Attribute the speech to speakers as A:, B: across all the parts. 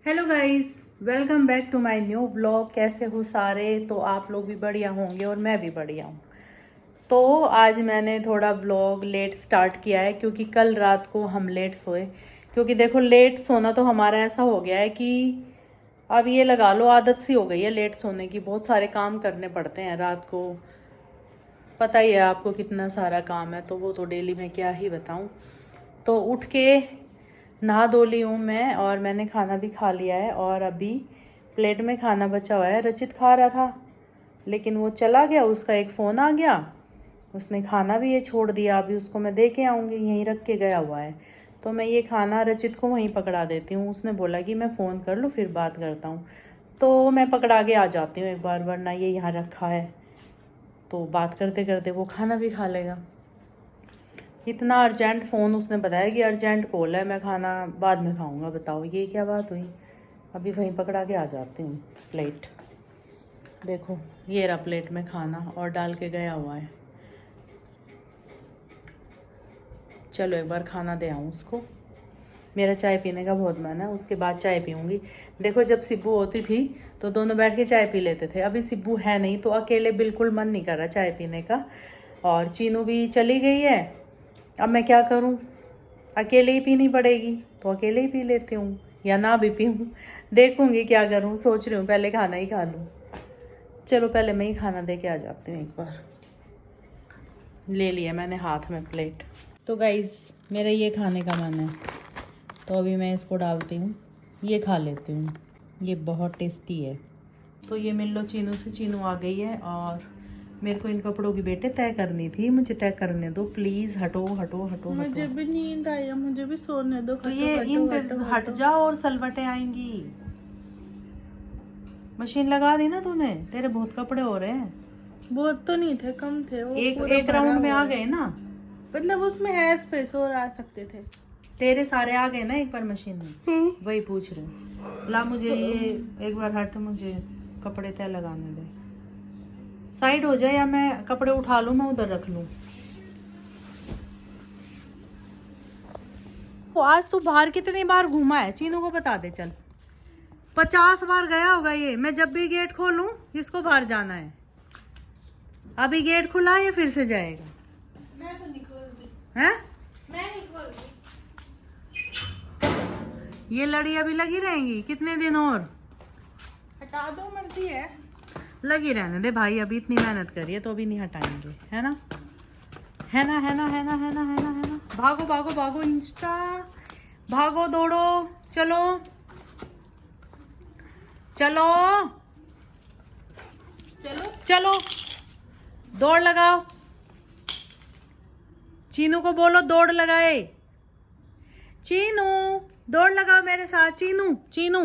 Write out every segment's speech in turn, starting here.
A: Hello guys, welcome back to my new vlog. कैसे हो सारे? तो आप लोग भी बढ़िया होंगे और मैं भी बढ़िया हूँ। तो आज मैंने थोड़ा व्लॉग लेट स्टार्ट किया है क्योंकि कल रात को हम लेट सोए। क्योंकि देखो, लेट सोना तो हमारा ऐसा हो गया है कि अब ये लगा लो आदत सी हो गई है लेट सोने की। बहुत सारे काम करने पड़ते हैं रात को, पता ही है आपको कितना सारा काम है, तो वो तो डेली मैं क्या ही बताऊँ। तो उठ के नहा धो ली हूँ मैं, और मैंने खाना भी खा लिया है। और अभी प्लेट में खाना बचा हुआ है। रचित खा रहा था लेकिन वो चला गया, उसका एक फ़ोन आ गया, उसने खाना भी ये छोड़ दिया। अभी उसको मैं दे के आऊँगी, यहीं रख के गया हुआ है। तो मैं ये खाना रचित को वहीं पकड़ा देती हूँ। उसने बोला कि मैं फ़ोन कर लूँ फिर बात करता हूँ, तो मैं पकड़ा के आ जाती हूँ एक बार, वरना ये यहाँ रखा है तो बात करते करते वो खाना भी खा लेगा। इतना अर्जेंट फ़ोन उसने बताया कि अर्जेंट कॉल है, मैं खाना बाद में खाऊंगा। बताओ ये क्या बात हुई। अभी वहीं पकड़ा के आ जाती हूँ प्लेट। देखो ये रहा प्लेट में खाना और डाल के गया हुआ है। चलो एक बार खाना दे आऊँ उसको। मेरा चाय पीने का बहुत मन है, उसके बाद चाय पीऊँगी। देखो जब सिब्बू होती थी तो दोनों बैठ के चाय पी लेते थे। अभी सिब्बू है नहीं तो अकेले बिल्कुल मन नहीं कर रहा चाय पीने का। और चीनू भी चली गई है। अब मैं क्या करूँ, अकेले ही पीनी पड़ेगी तो अकेले ही पी लेती हूँ, या ना भी पीऊँ, देखूँगी क्या करूँ। सोच रही हूँ पहले खाना ही खा लूँ। चलो पहले मैं ही खाना दे के आ जाती हूँ एक बार। ले लिया मैंने हाथ में प्लेट। तो गाइज़ मेरा ये खाने का मन है तो अभी मैं इसको डालती हूँ, ये खा लेती हूँ। ये बहुत टेस्टी है। तो ये मिल लो चीनू से। चीनू आ गई है और मेरे को इन कपड़ों की बेटे तय करनी थी। मुझे तय करने दो प्लीज़। हटो हटो हटो
B: मुझे
A: हटो।
B: भी नींद आई है, मुझे भी सोने दो।
A: तो
B: हटो
A: ये
B: हटो
A: इन पे
B: हटो
A: हट
B: हटो।
A: जाओ और सलवटें आएंगी। मशीन लगा दी ना तूने? तेरे बहुत कपड़े हो रहे हैं।
B: बहुत तो नहीं थे, कम थे, वो
A: एक
B: पूरा
A: एक
B: भरा
A: राउंड में
B: हुआ
A: आ
B: है।
A: गए ना?
B: मतलब उसमें है स्पेस और आ सकते थे।
A: तेरे सारे आ गए ना एक बार मशीन में? वही पूछ रहे हूँ। ला मुझे ये एक बार हट, मुझे कपड़े तय लगाने दे। साइड हो जाए या मैं कपड़े उठा लूँ, मैं उधर रख लूँ। तो आज तू बाहर कितनी बार घूमा है चीनू को बता दे। चल 50 बार गया होगा ये। मैं जब भी गेट खोलूं इसको बाहर जाना है। अभी गेट खुला है, ये फिर से जाएगा।
B: मैं तो नहीं खोलती।
A: हैं?
B: मैं नहीं खोलती।
A: ये लड़ी अभी लगी रहेंगी कितने दिन और?
B: हटा दो, मर्जी है।
A: लगी रहने दे भाई, अभी इतनी मेहनत करिए तो अभी नहीं हटाएंगे, है ना? है ना है ना है ना है ना है ना है ना। भागो भागो भागो इंस्टा, भागो दौड़ो, चलो चलो
B: चलो
A: चलो, दौड़ लगाओ। चीनू को बोलो दौड़ लगाए। चीनू दौड़ लगाओ मेरे साथ। Chinu Chinu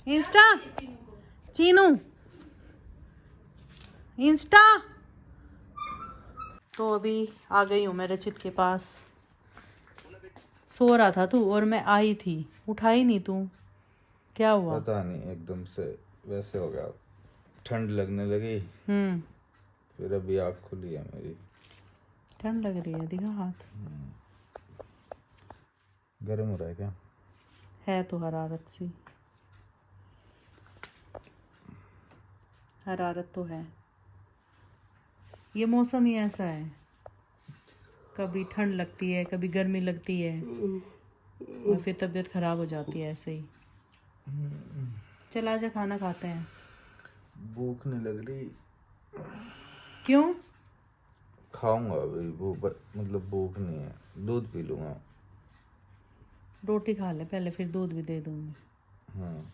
A: Insta, Chinu Insta. तो अभी आ गई हूँ मैं रचित के पास। सो रहा था तू और मैं आई थी, उठाई नहीं तू। क्या हुआ?
C: पता नहीं एकदम से वैसे हो गया, ठंड लगने लगी। फिर अभी आँख खुली है मेरी।
A: ठंड लग रही है? दिखा हाथ।
C: गर्म हो रहा है क्या?
A: है तो हरारत सी, हरारत तो है। ये मौसम ही ऐसा है, कभी ठंड लगती है कभी गर्मी लगती है और फिर तबीयत खराब हो जाती है ऐसे ही। चल आजा खाना खाते हैं।
C: भूख नहीं लग रही।
A: क्यों?
C: खाऊंगा अभी, मतलब भूख नहीं है। दूध पी लूंगा।
A: रोटी खा ले पहले, फिर दूध भी दे दूंगी।
C: हाँ।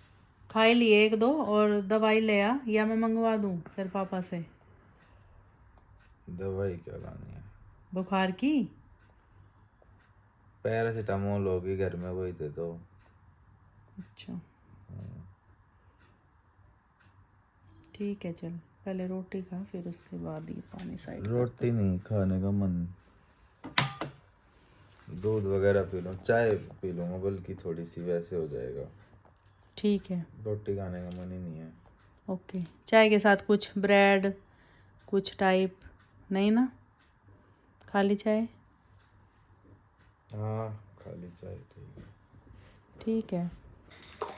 A: खा ही लिए एक दो, और दवाई ले आ या मैं मंगवा दूं तेरे पापा से?
C: दवाई क्या लानी है?
A: बुखार की?
C: पैरासीटामोल होगी घर में, वही दे दो।
A: अच्छा ठीक है, चल पहले रोटी खा फिर उसके बाद ये पानी साइड कर
C: रोटी
A: दो।
C: नहीं खाने का मन। दूध वगैरह पी लूँ, चाय पी लूँगा बल्कि थोड़ी सी, वैसे हो जाएगा।
A: ठीक है
C: रोटी खाने का मन ही नहीं है।
A: ओके। चाय के साथ कुछ ब्रेड कुछ टाइप? नहीं ना, खाली चाय?
C: हाँ खाली चाय ठीक है।
A: ठीक है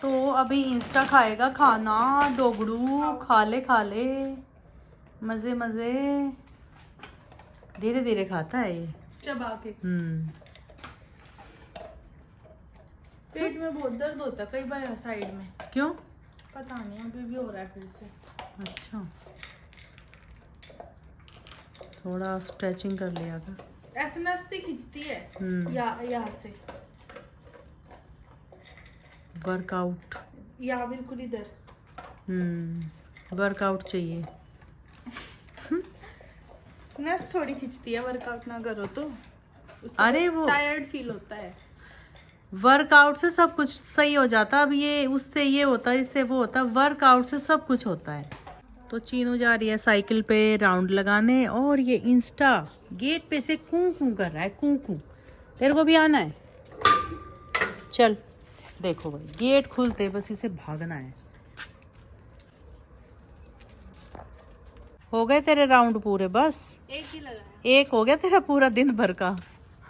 A: तो अभी इंस्टा खाएगा खाना, डोगड़ू खा ले मजे मजे, धीरे धीरे खाता है ये।
B: चबा के। पेट में बहुत दर्द होता है कई बार साइड में।
A: क्यों?
B: पता नहीं, अभी भी हो रहा है फिर से।
A: अच्छा, थोड़ा स्ट्रेचिंग कर लिया कर।
B: ऐसे नस से खींचती है यहाँ से,
A: वर्कआउट।
B: यहाँ बिल्कुल इधर।
A: वर्कआउट चाहिए।
B: नस थोड़ी खींचती है, वर्कआउट ना करो तो
A: अरे वो
B: टायर्ड फील होता है।
A: वर्कआउट से सब कुछ सही हो जाता है। अब ये उससे ये होता है, इससे वो होता है, वर्कआउट से सब कुछ होता है। तो चीनू जा रही है साइकिल पे राउंड लगाने, और ये इंस्टा गेट पे से कूं कूं कर रहा है, कूं कूं। तेरे को भी आना है? चल देखो भाई, गेट खुलते बस इसे भागना है। हो गए तेरे राउंड पूरे? बस
B: एक ही लगाया,
A: एक हो गया तेरा पूरा दिन भर का?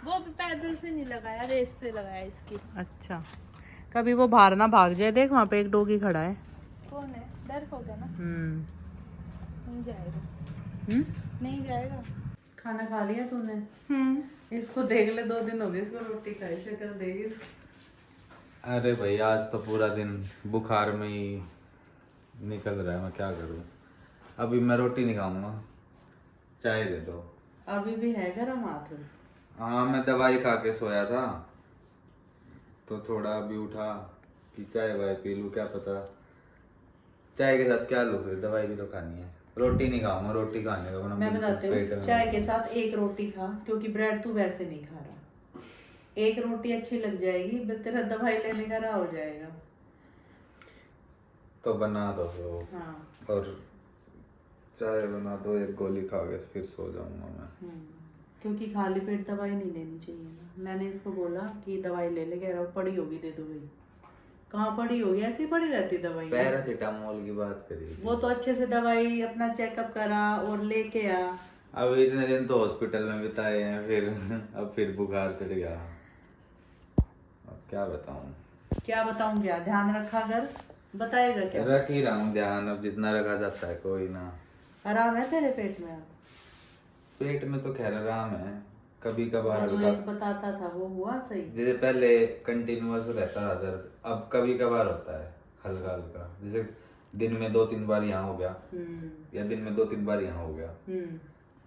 B: वो भी पैदल से नहीं लगाया, रेस से लगाया इसकी।
A: अच्छा, कभी वो बाहर ना भाग जाए। देख वहाँ पे एक डॉगी खड़ा है।
B: कौन है? डर हो गया ना। नहीं जाएगा। नहीं जाएगा।
A: खाना खा लिया तूने? इसको देख ले, 2 दिन हो गए इसको रोटी खाई, शक्ल देगी इसकी।
C: अरे भाई आज तो पूरा दिन बुखार में ही निकल रहा है, मैं क्या करूँ। अभी मैं रोटी नहीं खाऊंगा, चाय दे दो।
A: अभी भी है गर्म हाथ?
C: हाँ, मैं दवाई खा के सोया था तो थोड़ा अभी उठा कि चाय वाय पी लूँ, क्या पता चाय के साथ क्या लूँ, फिर दवाई भी तो खानी है। रोटी नहीं खाऊंगा, रोटी खाने का
A: मैं बताती हूँ, चाय के साथ एक रोटी खा, क्योंकि ब्रेड तू वैसे नहीं खा रहा। एक रोटी अच्छी लग जाएगी, बस तेरा दवाई लेने का रहा हो जाएगा।
C: तो बना दो फिर।
A: हाँ।
C: और चाय बना दो, एक गोली खा के फिर सो जाऊंगा मैं।
A: क्योंकि खाली पेट दवाई नहीं लेनी चाहिए ना। मैंने इसको बोला कि दवाई ले ले, कह रहा पड़ी होगी दे दो भाई। कहाँ पड़ी होगी, ऐसी पड़ी रहती दवाई।
C: पैरासीटामोल की बात करी।
A: वो तो अच्छे से दवाई अपना चेकअप करा और लेके आ।
C: अब इतने दिन तो हॉस्पिटल में बिताए हैं, फिर अब फिर बुखार चढ़ गया। अब क्या बताऊं?
A: क्या बताऊं? क्या ध्यान रखा कर, बताएगा क्या?
C: रख ही रहा हूँ ध्यान, अब जितना रखा जाता है। कोई ना।
A: आराम है तेरे पेट में अब?
C: पेट में तो खैर आराम है, कभी कभार
A: जो
C: हल्का।
A: एक बताता था वो हुआ सही?
C: जैसे पहले कंटिन्यूअस रहता था दर्द, अब कभी कभार होता है हल्का हल्का। जैसे दिन में 2-3 बार यहाँ हो गया, या दिन में 2-3 बार यहाँ हो गया।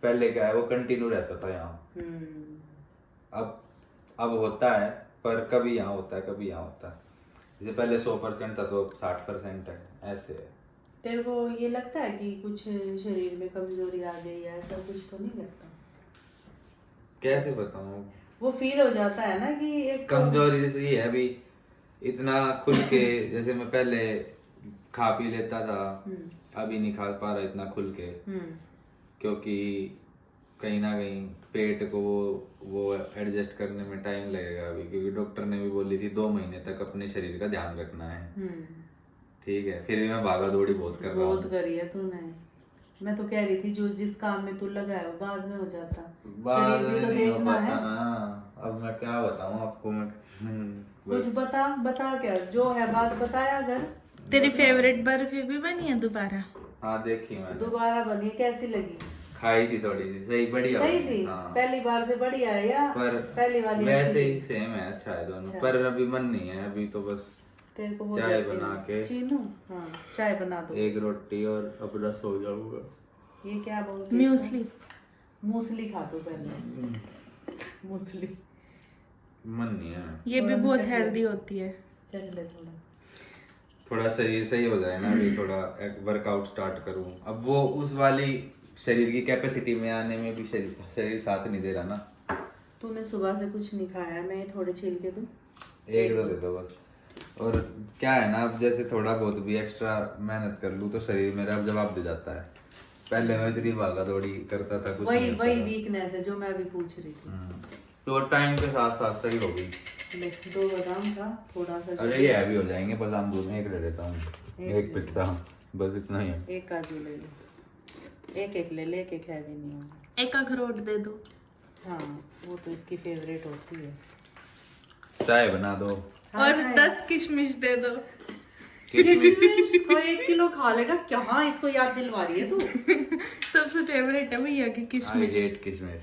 C: पहले क्या है, वो कंटिन्यू रहता था यहाँ। अब होता है, पर कभी यहाँ होता है, कभी यहाँ होता है। जैसे पहले 100% था तो 60% है, ऐसे है।
A: तेरे को ये लगता है कि कुछ शरीर में कमजोरी आ गई है? ऐसा कुछ तो नहीं लगता?
C: कैसे बताऊं?
A: वो फील हो जाता है ना कि एक
C: कमजोरी जैसे ये है, अभी इतना खुल के जैसे मैं पहले खा पी लेता था, अभी नहीं खा पा रहा इतना खुल के। क्योंकि कहीं ना कहीं पेट को वो एडजस्ट करने में टाइम लगेगा अभी, क्योंकि डॉक्टर ने भी बोली थी 2 महीने तक अपने शरीर का ध्यान रखना है। ठीक है, फिर भी मैं भागा दौड़ी बहुत कर रहा हूँ।
A: बहुत करी है तूने। मैं तो कह रही थी जो जिस काम में तू लगा है वो बाद में हो जाता,
C: बाद
A: शरीर भी
C: में
A: तो
C: नहीं हो
A: देखना
C: पाता
A: है
C: ना। अब मैं क्या बताऊँ आपको, मैं
A: कुछ बता क्या जो है बात बताया। अगर
B: तेरी फेवरेट बर्फी भी बनी है दोबारा?
C: हाँ देखी मैंने।
A: दोबारा बनी, कैसी लगी?
C: खाई थी थोड़ी सी, सही बढ़िया
A: सही
C: बनी,
A: थी?
C: हाँ।
A: पहली बार से बढ़िया है या
C: पर
A: पहली वाली?
C: वैसे ही सेम है, अच्छा है दोनों।
A: अच्छा।
C: पर अभी मन नहीं है, अभी तो बस
A: तेरे को वो
C: चाय
A: देती
C: बना
A: हूँ।
C: के
A: चीनू, हाँ चाय बना दो।
C: एक रोटी और अपना सो जाऊंगा।
A: ये क्या बोलते हैं?
B: म्यूसली।
A: मूसली खा दो पहले, मूसली।
C: मन नहीं है।
B: ये भी बहुत हेल्दी होती है।
A: चल ले
C: थोड़ा शरीर सही हो जाए ना, अभी थोड़ा एक वर्कआउट स्टार्ट करूं। अब वो उस वाली शरीर की कैपेसिटी में आने में भी शरीर साथ नहीं दे रहा ना।
A: तूने सुबह से कुछ नहीं खाया, मैं थोड़े छील के दूं?
C: एक दो दे दो बस। और क्या है ना, अब जैसे थोड़ा बहुत भी एक्स्ट्रा मेहनत कर लूँ तो शरीर मेरा अब जवाब दे जाता है। पहले मैं इतनी भागा दौड़ी करता था, कुछ नहीं
A: वही
C: होता था।
A: वीकनेस है जो मैं अभी पूछ रही थी।
C: तो टाइम के साथ साथ सही हो गई।
A: ले 2 बादाम का थोड़ा सा।
C: अरे ये हैवी हो जाएंगे बादाम, दूध में एक ले लेता हूँ, एक पिस्ता, बस इतना ही है।
A: एक काजू ले ले, एक ले ले, एक हैवी नहीं होगा।
B: एक अखरोट दे दो।
A: हाँ वो तो इसकी फेवरेट होती है।
C: चाय बना दो।
B: और 10 किशमिश दे दो।
A: किशमिश तो 1 किलो खा लेगा क्या? हाँ, इसको याद दिलवा रही है तू।
B: सबसे फेवरेट है भैया की
C: आई
B: किशमिश।
C: हेट किशमिश।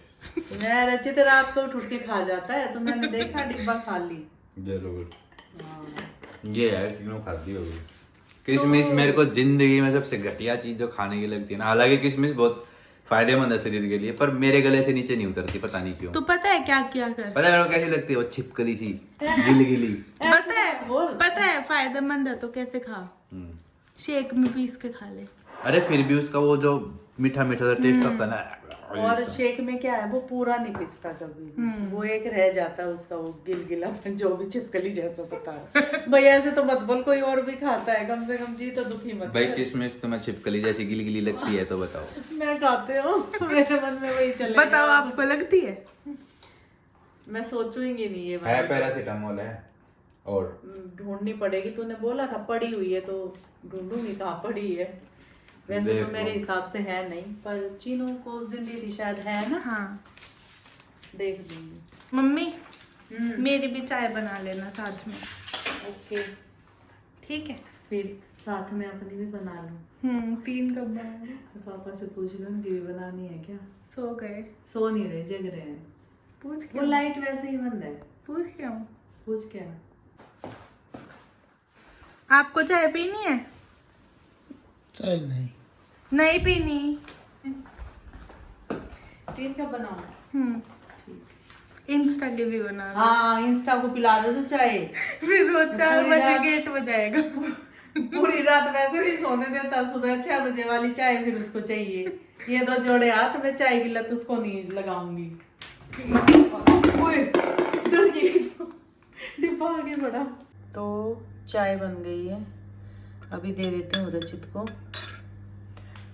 A: मैं रचित रात को उठ के खा जाता है तो मैंने देखा डिब्बा खाली।
C: जरूर
A: हाँ।
C: ये यार तीनों खाती होगी किशमिश। मेरे को जिंदगी में सबसे घटिया चीज जो खाने की लगती है ना, हालांकि किशमिश बहुत फायदेमंद है शरीर के लिए, पर मेरे गले से नीचे नहीं उतरती, पता नहीं क्यों।
B: तो पता है क्या किया कर?
C: पता है मेरे को कैसी लगती है? वो छिपकली सी, गिली गिली।
B: पता है फायदेमंद है तो कैसे खा? शेक में पीस के खा ले।
C: अरे फिर भी उसका वो जो मीठा मीठा सा टेस्ट आता है ना,
A: और शेक में क्या है, वो पूरा नहीं पिसता कभी भी। वो एक रह जाता है उसका वो गिलगिला जो भी छिपकली जैसा पता है। भैया ऐसे तो मत बोल, कोई और भी खाता है, कम से कम जी तो दुखी मत
C: भाई
A: कर।
C: किशमिश तुम्हें छिपकली जैसी गिली गिली लगती है तो बताओ।
A: मैं खाते हूँ, मेरे मन में वही चले।
B: बताओ आपको लगती है?
A: मैं सोचूंगी नहीं ये
C: है पैरासीटामोल है और
A: ढूंढनी पड़ेगी। तूने बोला था पड़ी हुई है तो ढूंढूंगी कहाँ पड़ी है। वैसे तो मेरे हिसाब से है नहीं, पर चीनू को उस दिन दी थी शायद, है ना?
B: हाँ
A: देख दूंगी।
B: मम्मी मेरी भी चाय बना लेना साथ में।
A: ओके
B: ठीक है।
A: फिर साथ में अपनी भी बना लूं।
B: 3 कप बनाऊंगी।
A: तो पापा से पूछ लूं कि बनानी है क्या?
B: सो गए?
A: सो नहीं रहे, जग रहे हैं।
B: पूछ
A: वो
B: के
A: लाइट वैसे ही बंद है।
B: पूछ के आऊं?
A: पूछ क्या?
B: आपको चाय पीनी है?
D: चाय
B: नहीं पीनी।
A: 3 कप बनाऊं?
B: इंस्टा के भी बना लो।
A: हाँ, इंस्टा को पिला दे तू चाय।
B: फिर वो 4
A: पूरी
B: बजे
A: रात-
B: गेट बजाएगा।
A: पूरी रात वैसे नहीं सोने देता, सुबह 6 बजे वाली चाय फिर उसको चाहिए। ये 2 जोड़े हाथ में चाय की लत उसको नहीं लगाऊंगी। ओए, डर गई, डिब्बा आगे बढ़ा। तो चाय बन गई है, अभी दे देते हैं रचित को।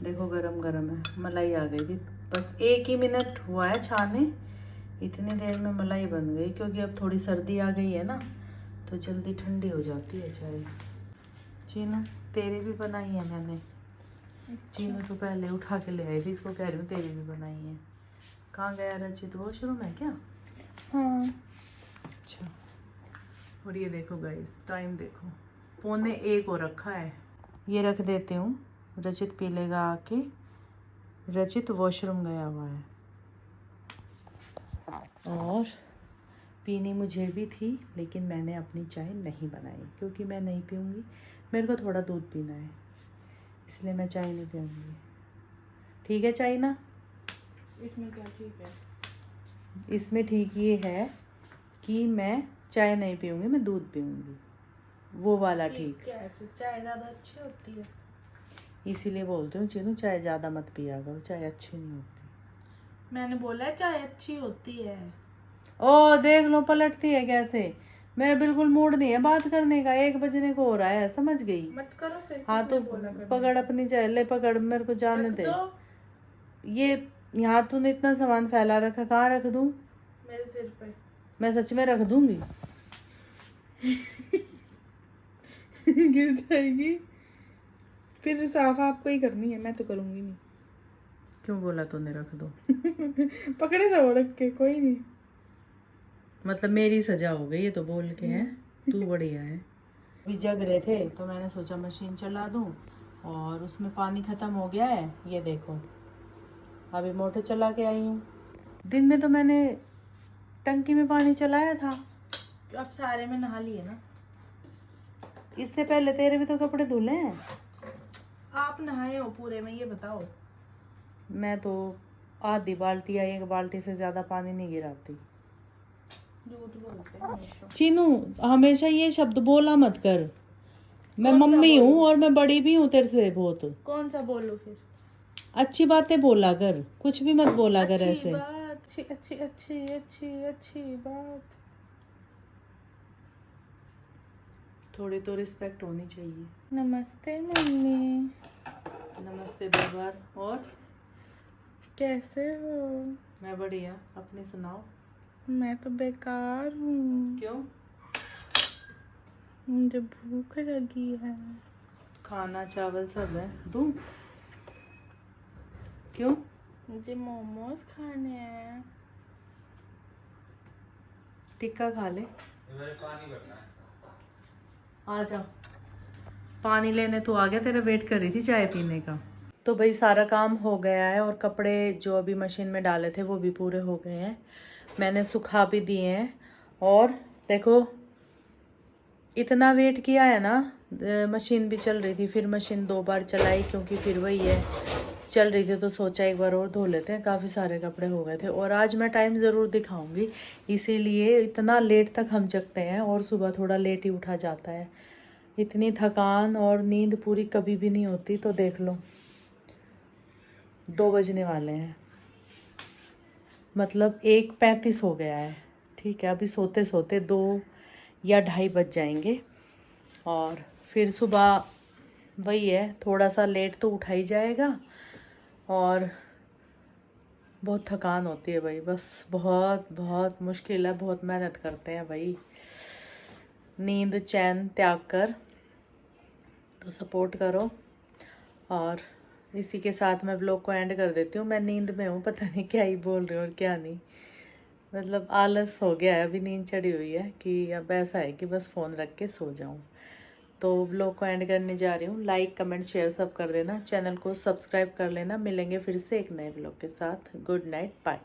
A: देखो गरम गरम है, मलाई आ गई थी, बस 1 ही मिनट हुआ है छाने, इतनी देर में मलाई बन गई। क्योंकि अब थोड़ी सर्दी आ गई है ना, तो जल्दी ठंडी हो जाती है चाय। चीनू तेरी भी बनाई है मैंने। चीनू तो पहले उठा के ले आई थी, इसको कह रही हूँ तेरी भी बनाई है। कहाँ गया रचित? वॉशरूम है क्या?
B: हाँ।
A: अच्छा। और ये देखो गाइस, टाइम देखो, 1:45 हो रखा है। ये रख देती हूँ, रचित पी लेगा आके। रचित वॉशरूम गया हुआ है। और पीनी मुझे भी थी, लेकिन मैंने अपनी चाय नहीं बनाई क्योंकि मैं नहीं पीऊँगी। मेरे को थोड़ा दूध पीना है, इसलिए मैं चाय नहीं पीऊँगी। ठीक है चाय ना?
B: इसमें क्या ठीक है?
A: इसमें ठीक ये है कि मैं चाय नहीं पीऊँगी, मैं दूध पीऊँगी, वो वाला ठीक।
B: क्या है फिर? चाय ज़्यादा अच्छी होती है।
A: इसीलिए बोलती हूँ चीनू, चाय ज़्यादा मत पिया करो, चाय अच्छी नहीं होती।
B: मैंने बोला है चाय अच्छी होती है।
A: ओ देख लो पलटती है कैसे। मेरा बिल्कुल मूड नहीं है बात करने का, 1 बजने को हो रहा है, समझ गई?
B: मत करो फिर।
A: हाँ तो पकड़ अपनी चाय, ले पकड़, मेरे को जाने दे। ये यहाँ तूने इतना सामान फैला रखा, कहाँ रख दूँ?
B: मेरे सिर पे।
A: मैं सच में रख दूंगी।
B: गिर जाएगी। फिर साफ आपको ही करनी है, मैं तो करूंगी नहीं।
A: क्यों बोला तूने रख दो?
B: पकड़े रहो रख के, कोई नहीं।
A: मतलब मेरी सजा हो गई ये तो बोल के है। तू बढ़िया है। अभी जग रहे थे तो मैंने सोचा मशीन चला दूं, और उसमें पानी खत्म हो गया है। ये देखो अभी मोटर चला के आई हूँ। दिन में तो मैंने टंकी में पानी चलाया था।
B: अब सारे में नहा लिए ना।
A: इससे पहले तेरे भी तो कपड़े धुले हैं।
B: आप नहाए हो पूरे में, ये बताओ।
A: मैं तो आधी बाल्टी या 1 बाल्टी से ज्यादा पानी नहीं गिराती।
B: झूठ बोलते हैं हमेशा।
A: चीनू हमेशा ये शब्द बोला मत कर। मैं
B: कौन सा
A: मम्मी हूँ
B: बोलूं?
A: और मैं बड़ी भी हूँ तेरे से बहुत।
B: कौन सा बोलो फिर?
A: अच्छी बातें बोला कर, कुछ भी मत बोला कर
B: अच्छी
A: ऐसे।
B: बात, अच्छी अच्छी अच्छी अच्छी अच्छी बात।
A: थोड़ी तो रिस्पेक्ट होनी चाहिए।
B: नमस्ते मम्मी।
A: नमस्ते दरबार। और
B: कैसे हो?
A: मैं बढ़िया, अपनी सुनाओ।
B: मैं तो बेकार हूँ।
A: क्यों?
B: मुझे भूख लगी है।
A: खाना चावल सब है, दूं? क्यों?
B: मुझे मोमोज खाने हैं।
A: टिक्का खा ले।
C: पानी भरना है।
A: आ जा, पानी लेने तो आ गया, तेरा वेट कर रही थी चाय पीने का। तो भाई सारा काम हो गया है और कपड़े जो अभी मशीन में डाले थे वो भी पूरे हो गए हैं, मैंने सुखा भी दिए हैं। और देखो इतना वेट किया है ना, मशीन भी चल रही थी, फिर मशीन 2 बार चलाई क्योंकि फिर वही है, चल रही थी तो सोचा एक बार और धो लेते हैं, काफ़ी सारे कपड़े हो गए थे। और आज मैं टाइम ज़रूर दिखाऊंगी, इसीलिए इतना लेट तक हम जगते हैं और सुबह थोड़ा लेट ही उठा जाता है। इतनी थकान और नींद पूरी कभी भी नहीं होती। तो देख लो 2 बजने वाले हैं, मतलब 1:35 हो गया है। ठीक है, अभी सोते सोते 2 या 2:30 बज जाएंगे। और फिर सुबह वही है, थोड़ा सा लेट तो उठा ही जाएगा। और बहुत थकान होती है भाई, बस बहुत बहुत मुश्किल है, बहुत मेहनत करते हैं भाई नींद चैन त्याग कर। तो सपोर्ट करो। और इसी के साथ मैं व्लॉग को एंड कर देती हूँ। मैं नींद में हूँ, पता नहीं क्या ही बोल रही हूँ और क्या नहीं, मतलब आलस हो गया है, अभी नींद चढ़ी हुई है कि अब ऐसा है कि बस फ़ोन रख के सो जाऊँ। तो व्लॉग को एंड करने जा रही हूँ। लाइक कमेंट शेयर सब कर देना, चैनल को सब्सक्राइब कर लेना। मिलेंगे फिर से एक नए व्लॉग के साथ। Good night, bye.